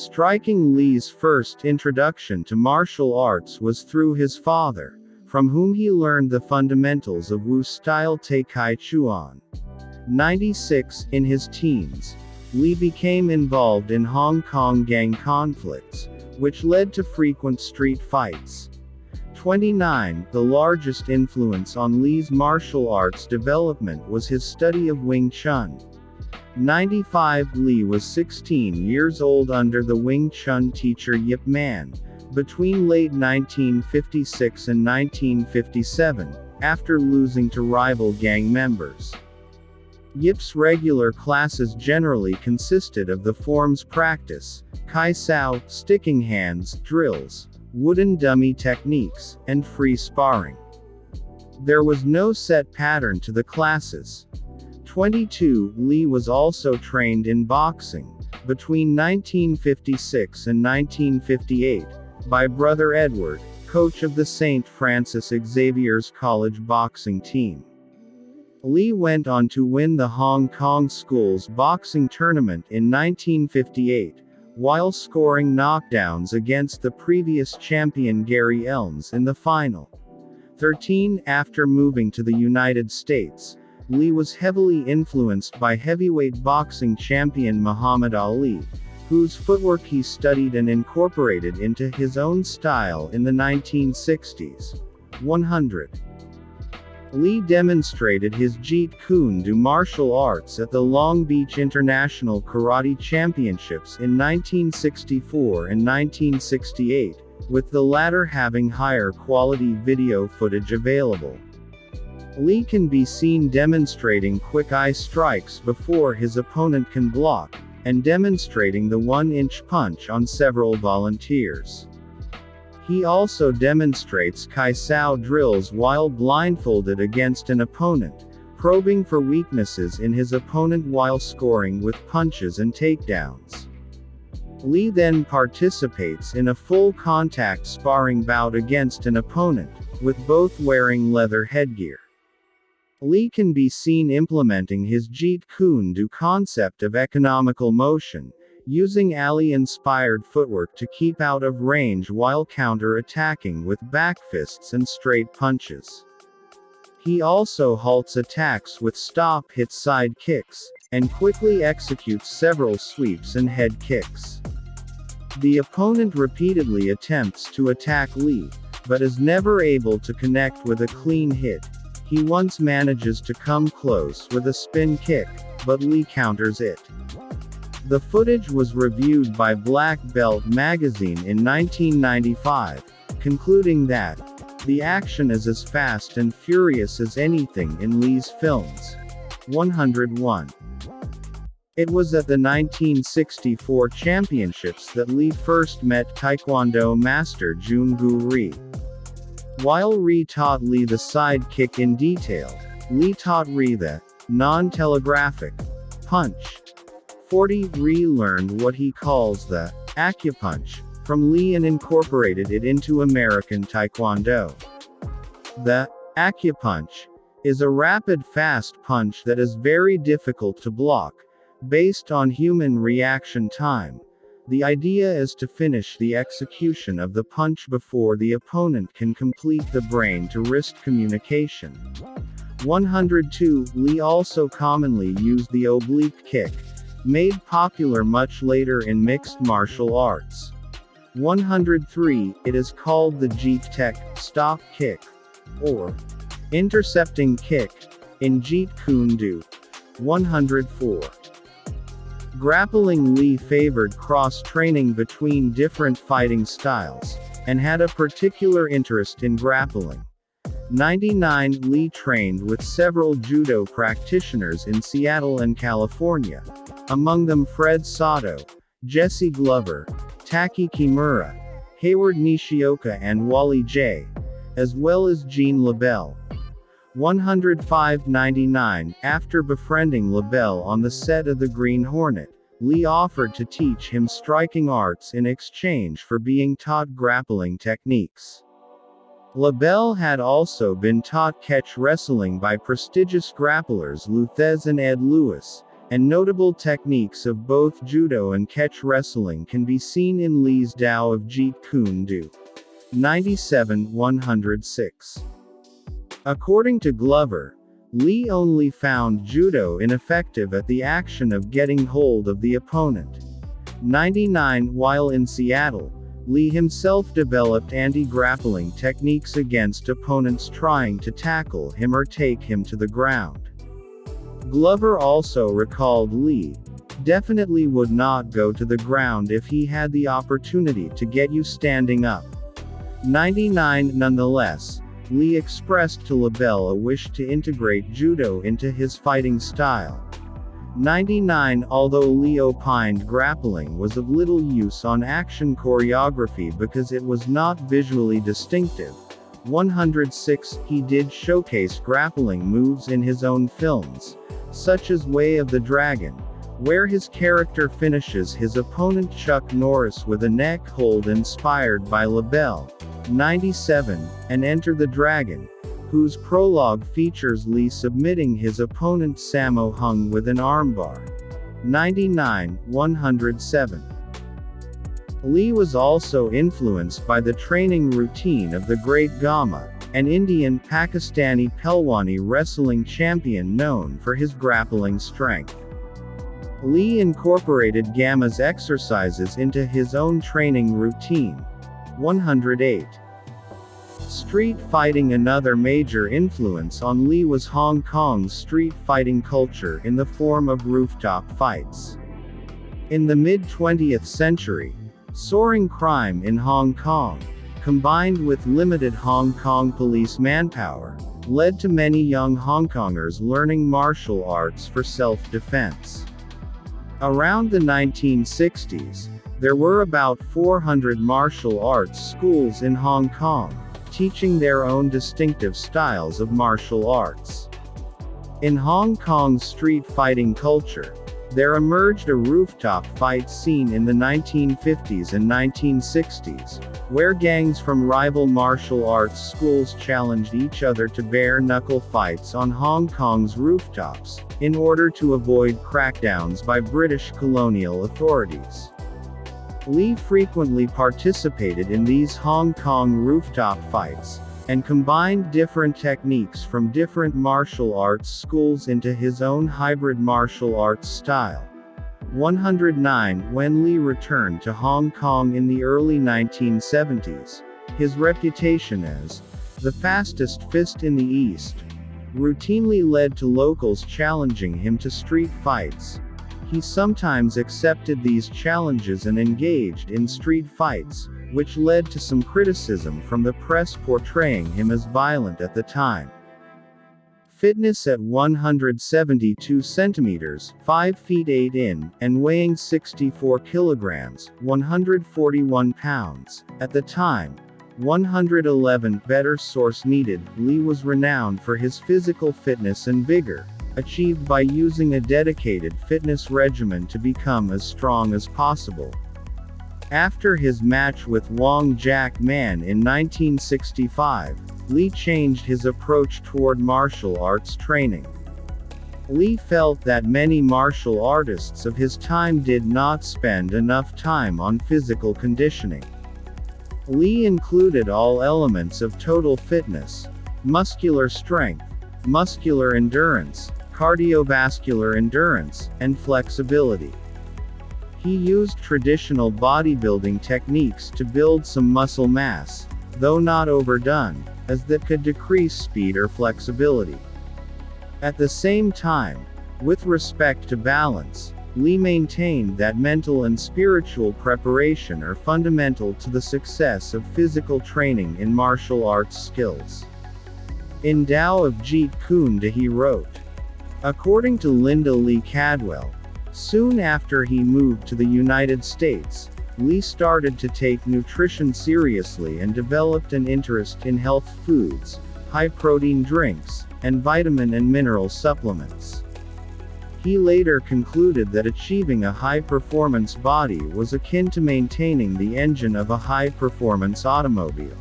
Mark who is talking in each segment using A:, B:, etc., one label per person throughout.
A: Striking Li's first introduction to martial arts was through his father, from whom he learned the fundamentals of Wu-style Tai Chi Chuan. 96. In his teens, Li became involved in Hong Kong gang conflicts, which led to frequent street fights. 29. The largest influence on Li's martial arts development was his study of Wing Chun. 95. Li was 16 years old under the Wing Chun teacher Yip Man, between late 1956 and 1957, after losing to rival gang members. Yip's regular classes generally consisted of the forms practice, Kai Sao, sticking hands, drills, wooden dummy techniques, and free sparring. There was no set pattern to the classes. 22. Li was also trained in boxing, between 1956 and 1958, by Brother Edward, coach of the St. Francis Xavier's College boxing team. Li went on to win the Hong Kong Schools boxing tournament in 1958, while scoring knockdowns against the previous champion Gary Elms in the final. 13. After moving to the United States, Li was heavily influenced by heavyweight boxing champion Muhammad Ali, whose footwork he studied and incorporated into his own style in the 1960s. 100. Li demonstrated his Jeet Kune Do martial arts at the Long Beach International Karate Championships in 1964 and 1968, with the latter having higher quality video footage available. Li can be seen demonstrating quick eye strikes before his opponent can block, and demonstrating the 1-inch punch on several volunteers. He also demonstrates Kai Sao drills while blindfolded against an opponent, probing for weaknesses in his opponent while scoring with punches and takedowns. Li then participates in a full contact sparring bout against an opponent, with both wearing leather headgear. Li can be seen implementing his Jeet Kune Do concept of economical motion, using Ali-inspired footwork to keep out of range while counter-attacking with back fists and straight punches. He also halts attacks with stop-hit side kicks, and quickly executes several sweeps and head kicks. The opponent repeatedly attempts to attack Li, but is never able to connect with a clean hit. He once manages to come close with a spin kick, but Li counters it. The footage was reviewed by Black Belt magazine in 1995, concluding that the action is as fast and furious as anything in Li's films. 101. It was at the 1964 championships that Li first met Taekwondo master Jun Gu Ri. While Ri taught Li the side kick in detail, Li taught Ri the non-telegraphic punch. 40. Ri learned what he calls the acupunch from Li and incorporated it into American Taekwondo. The acupunch is a rapid fast punch that is very difficult to block, based on human reaction time. The idea is to finish the execution of the punch before the opponent can complete the brain-to-wrist communication. 102. Li also commonly used the oblique kick, made popular much later in mixed martial arts. 103. It is called the Jeet Tek, stop kick, or intercepting kick, in Jeet Kune Do. 104. Grappling. Li favored cross-training between different fighting styles, and had a particular interest in grappling. 99. Li trained with several judo practitioners in Seattle and California, among them Fred Sato, Jesse Glover, Taki Kimura, Hayward Nishioka and Wally J., as well as Jean LaBelle. 105. 99. After befriending LaBelle on the set of The Green Hornet, Li offered to teach him striking arts in exchange for being taught grappling techniques. LaBelle had also been taught catch wrestling by prestigious grapplers Lou Thesz and Ed Lewis, and notable techniques of both judo and catch wrestling can be seen in Lee's Tao of Jeet Kune Do. 97-106. According to Glover, Lee only found judo ineffective at the action of getting hold of the opponent. 99. While in Seattle, Lee himself developed anti-grappling techniques against opponents trying to tackle him or take him to the ground. Glover also recalled Lee definitely would not go to the ground if he had the opportunity to get you standing up. 99. Nonetheless, Lee expressed to LaBelle a wish to integrate judo into his fighting style. 99. Although Lee opined grappling was of little use on action choreography because it was not visually distinctive. 106. He did showcase grappling moves in his own films, such as Way of the Dragon, where his character finishes his opponent Chuck Norris with a neck hold inspired by LaBelle. 97. And Enter the Dragon, whose prologue features Lee submitting his opponent Sammo Hung with an armbar. 99. 107. Lee was also influenced by the training routine of the Great Gama, an Indian Pakistani Pelwani wrestling champion known for his grappling strength. Lee incorporated Gama's exercises into his own training routine. 108. Street fighting. Another major influence on Lee was Hong Kong's street fighting culture in the form of rooftop fights. In the mid-20th century, soaring crime in Hong Kong, combined with limited Hong Kong police manpower, led to many young Hong Kongers learning martial arts for self-defense. Around the 1960s, there were about 400 martial arts schools in Hong Kong, teaching their own distinctive styles of martial arts. In Hong Kong's street fighting culture, there emerged a rooftop fight scene in the 1950s and 1960s, where gangs from rival martial arts schools challenged each other to bare-knuckle fights on Hong Kong's rooftops, in order to avoid crackdowns by British colonial authorities. Lee frequently participated in these Hong Kong rooftop fights, and combined different techniques from different martial arts schools into his own hybrid martial arts style. 109. When Lee returned to Hong Kong in the early 1970s, his reputation as the fastest fist in the East routinely led to locals challenging him to street fights. He sometimes accepted these challenges and engaged in street fights, which led to some criticism from the press portraying him as violent at the time. Fitness. At 172 centimeters, 5 feet 8 in, and weighing 64 kilograms, 141 pounds, at the time, 111. Better source needed. Lee was renowned for his physical fitness and vigor, achieved by using a dedicated fitness regimen to become as strong as possible. After his match with Wong Jack Man in 1965, Lee changed his approach toward martial arts training. Lee felt that many martial artists of his time did not spend enough time on physical conditioning. Lee included all elements of total fitness: muscular strength, muscular endurance, cardiovascular endurance, and flexibility. He used traditional bodybuilding techniques to build some muscle mass, though not overdone, as that could decrease speed or flexibility. At the same time, with respect to balance, Lee maintained that mental and spiritual preparation are fundamental to the success of physical training in martial arts skills. In Tao of Jeet Kune Do he wrote, according to Linda Lee Cadwell, soon after he moved to the United States, Lee started to take nutrition seriously and developed an interest in health foods, high-protein drinks, and vitamin and mineral supplements. He later concluded that achieving a high-performance body was akin to maintaining the engine of a high-performance automobile.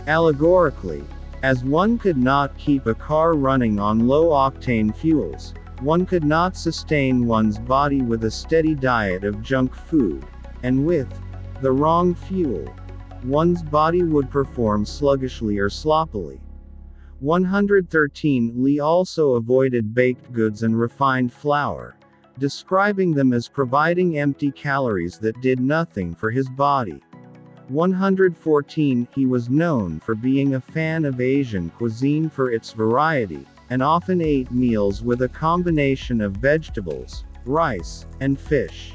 A: Allegorically, as one could not keep a car running on low-octane fuels, One could not sustain one's body with a steady diet of junk food, and with the wrong fuel, one's body would perform sluggishly or sloppily. 113. Li also avoided baked goods and refined flour, describing them as providing empty calories that did nothing for his body. 114. He was known for being a fan of Asian cuisine for its variety, and often ate meals with a combination of vegetables, rice, and fish.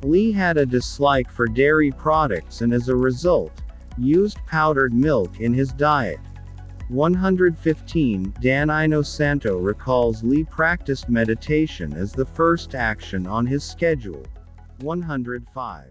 A: Li had a dislike for dairy products and as a result, used powdered milk in his diet. 115. Dan Inosanto recalls Li practiced meditation as the first action on his schedule. 105.